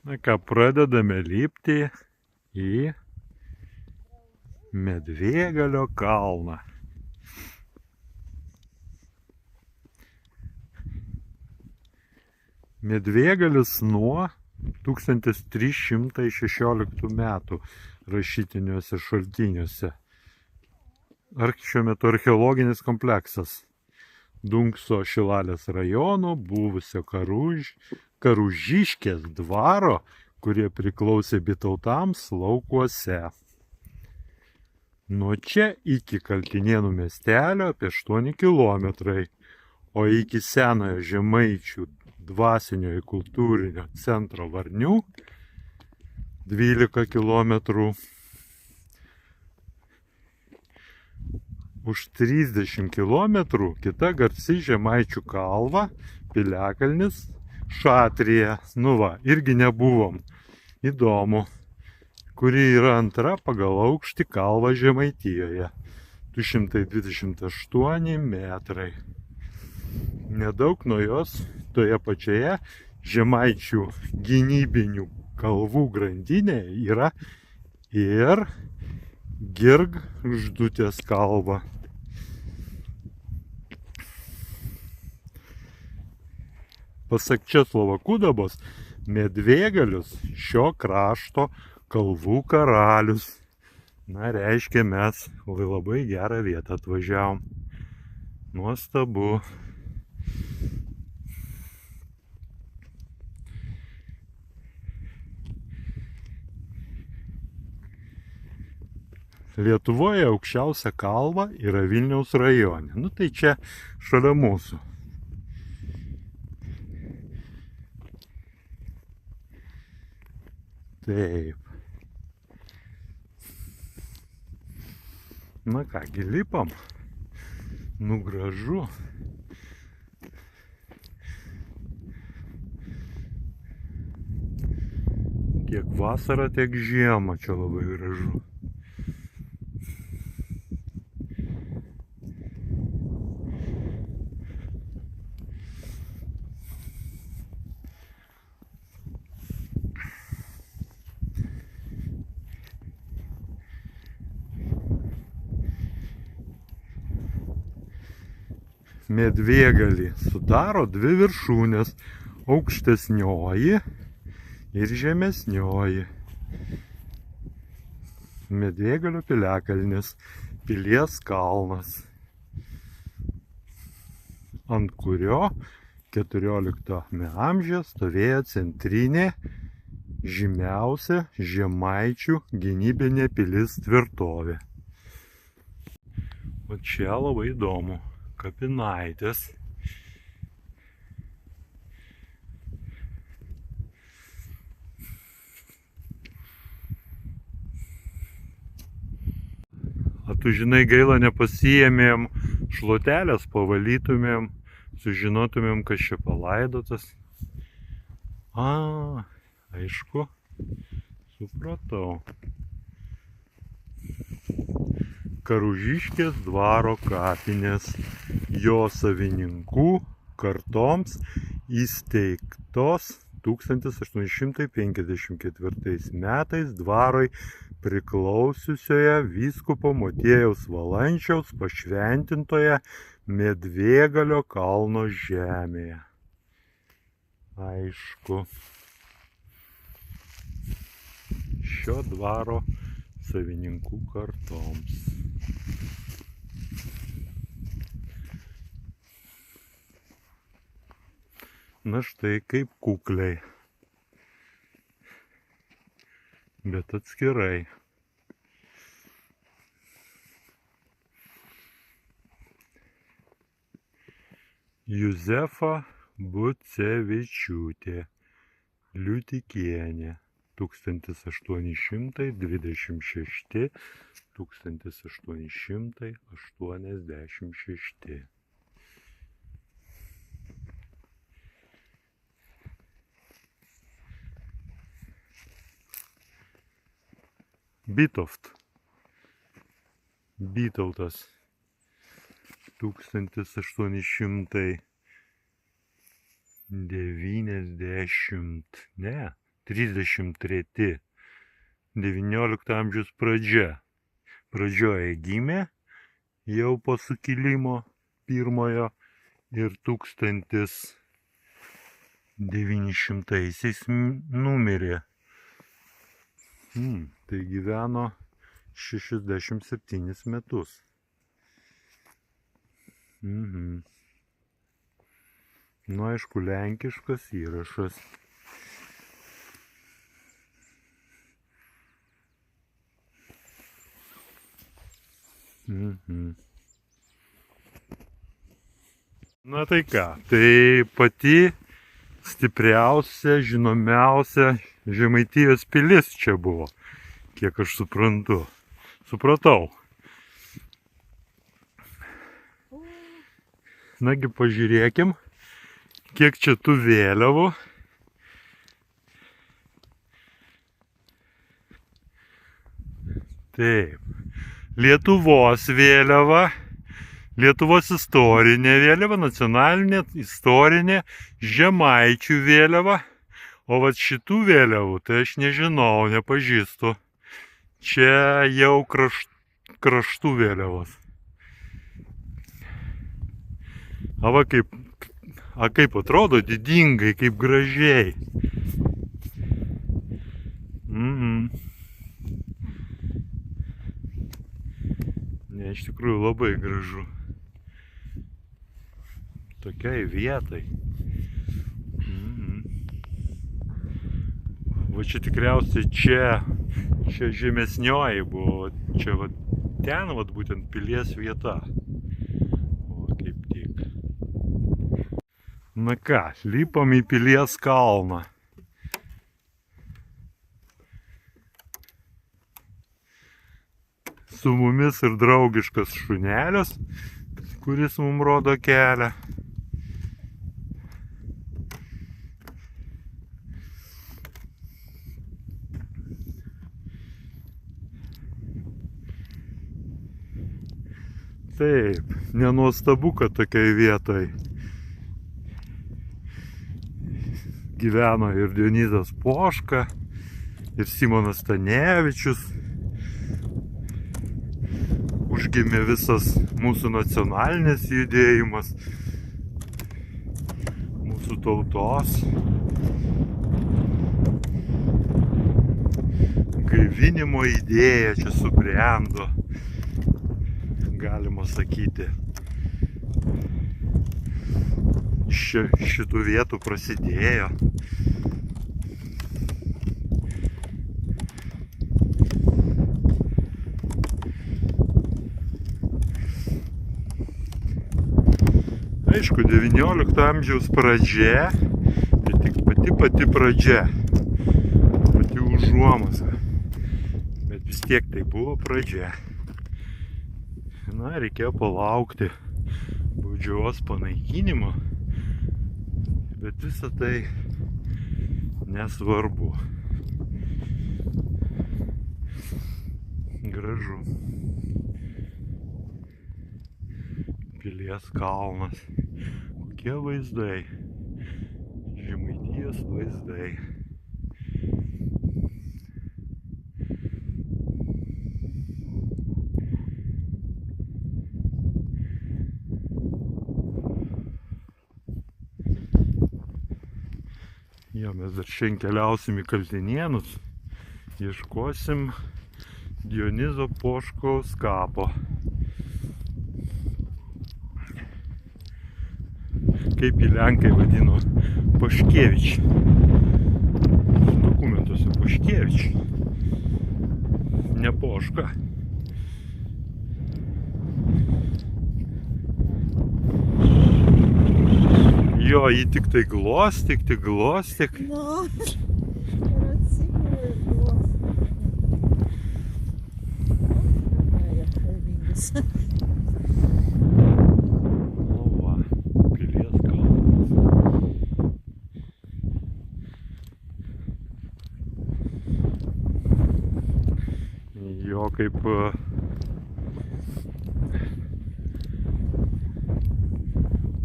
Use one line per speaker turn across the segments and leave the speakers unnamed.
Na ką, pradedame lipti į Medvėgalio kalną. Medvėgalis nuo 1316 metų rašytiniuose šaltiniuose. Šiuo metu archeologinis kompleksas Dunkso Šilalės rajono buvusio Karužiškės dvaro, kurie priklausė Bytautams laukuose. Nuo čia iki Kaltinėnų miestelio apie 8 kilometrai, o iki senojo Žemaičių dvasinio ir kultūrinio centro Varnių 12 kilometrų. Už 30 kilometrų kita garsi Žemaičių kalva, Piliakalnis, Šatrija. Nu va, irgi nebuvom. Įdomu. Kuri yra antra pagal aukštį kalva Žemaitijoje. 228 metrai. Nedaug nuo jos toje pačioje Žemaičių gynybinių kalvų grandinėje yra ir Girgždutės kalva. Pasak Česlovo Kudabos, Medvėgalis šio krašto kalvų karalius. Na, reiškia, mes labai gerą vietą atvažiavom. Nuostabu. Lietuvoje aukščiausia kalva yra Vilniaus rajone. Nu tai čia šalia mūsų. Taip. Na kągi, lipam. Nu gražu. Tiek vasara, tiek žiema čia labai gražu. Medvėgalį sudaro dvi viršūnės - aukštesnioji ir žemesnioji. Medvėgalio piliakalnis, Pilies kalnas, ant kurio 14 amžiuje stovėjo centrinė žymiausia Žemaičių gynybinė pilis tvirtovė. O čia labai įdomu. Kapinaitės. A tu žinai, gaila nepasiėmėm šluotelės, pavalytumėm, sužinotumėm, kas čia palaidotas. Aišku, supratau. Karužiškės dvaro kapinės, jo savininkų kartoms įsteigtos 1854 metais dvarui priklausiusioje vyskupo Motiejaus Valančiaus pašventintoje Medvėgalio kalno žemėje. Aišku, šio dvaro savininkų kartoms. Na štai kaip kukliai, bet atskirai. Juzefa Bucevičiūtė Liutikienė 1826–1886. Bytautas 1890, 33 XIX amžiaus pradžia. Pradžioje gimė jau po sukilimo pirmojo ir 1900-aisiais numirė. Tai gyveno 67 metus. Nu, aišku, lenkiškas įrašas. Na tai ką, tai pati stipriausia, žinomiausia Žemaitijos pilis čia buvo, kiek aš supratau. Nagi pažiūrėkim, kiek čia tų vėliavų. Taip, Lietuvos vėliava, Lietuvos istorinė vėliava, nacionalinė istorinė, Žemaičių vėliava. O vat šitų vėliavų, tai aš nežinau, nepažįstu. Čia jau kraštų vėliavos. Va kaip atrodo didingai, kaip gražiai. Ne, iš tikrųjų labai gražu. Tokiai vietai. Va čia tikriausiai čia žemesnioji buvo. Čia va ten būtent pilies vieta. O kaip tik. Na ką, lipam į pilies kalną. Su mumis ir draugiškas šunelis, kuris mums rodo kelią. Taip, nenuostabu, kad tokiai vietoj gyveno ir Dionizas Poška, ir Simonas Stanevičius. Užgimė visas mūsų nacionalinis judėjimas, mūsų tautos gaivinimo idėja čia subrendo, galima sakyti. Šitų vietų prasidėjo. Aišku, 19 amžiaus pradžia, tai tik pati pradžia, pati užuomazga, bet vis tiek tai buvo pradžia. Na, reikėjo palaukti baudžiavos panaikinimo, bet visa tai nesvarbu. Gražu. Pilies kalnas. Kokie vaizdai. Žemaitijos vaizdai. Jo, mes dar šiandien keliausim į Kaltinėnus. Ieškosim Dionizo Poškaus kapo. Kaip jį lenkai vadino, Paškevič. Dokumentuose Paškevič. Ne Poška. Jo, jį tik tai glostyk.
Nu, ir atsigulė ir glostyk.
Jo, kaip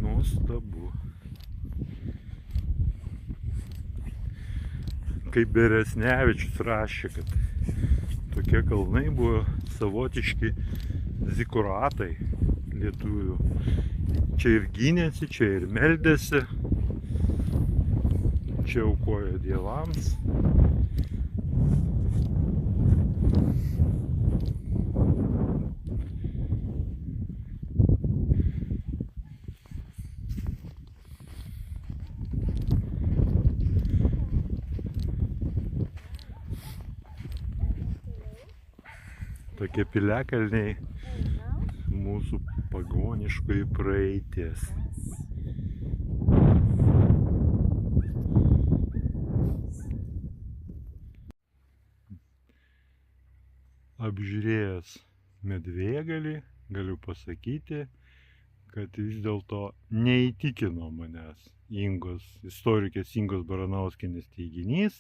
nuostabu. kaip Beresnevičius rašė, kad tokie kalnai buvo savotiški zikuratai lietuvių. Čia ir gynėsi, čia ir meldėsi, čia aukojo dievams. Tokie piliakalniai mūsų pagoniškoji praeitis. Apžiūrėjęs Medvėgalį, galiu pasakyti, kad vis dėlto neįtikino manęs istorikės Ingos Baranauskienės teiginys,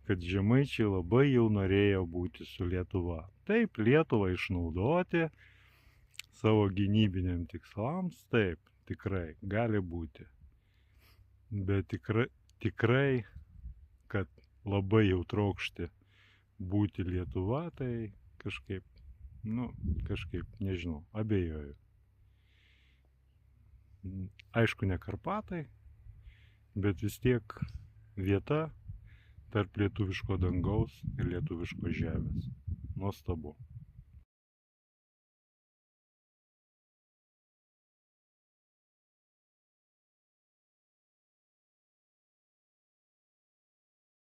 kad žemaičiai labai jau norėjo būti su Lietuva. Taip, Lietuvą išnaudoti savo gynybiniam tikslams, taip, tikrai, gali būti. Bet tikrai, kad labai jau trokšti būti Lietuva, tai kažkaip, nežinau, abejoju. Aišku, ne Karpatai, bet vis tiek vieta tarp lietuviško dangaus ir lietuviškos žemės. Nuostabu.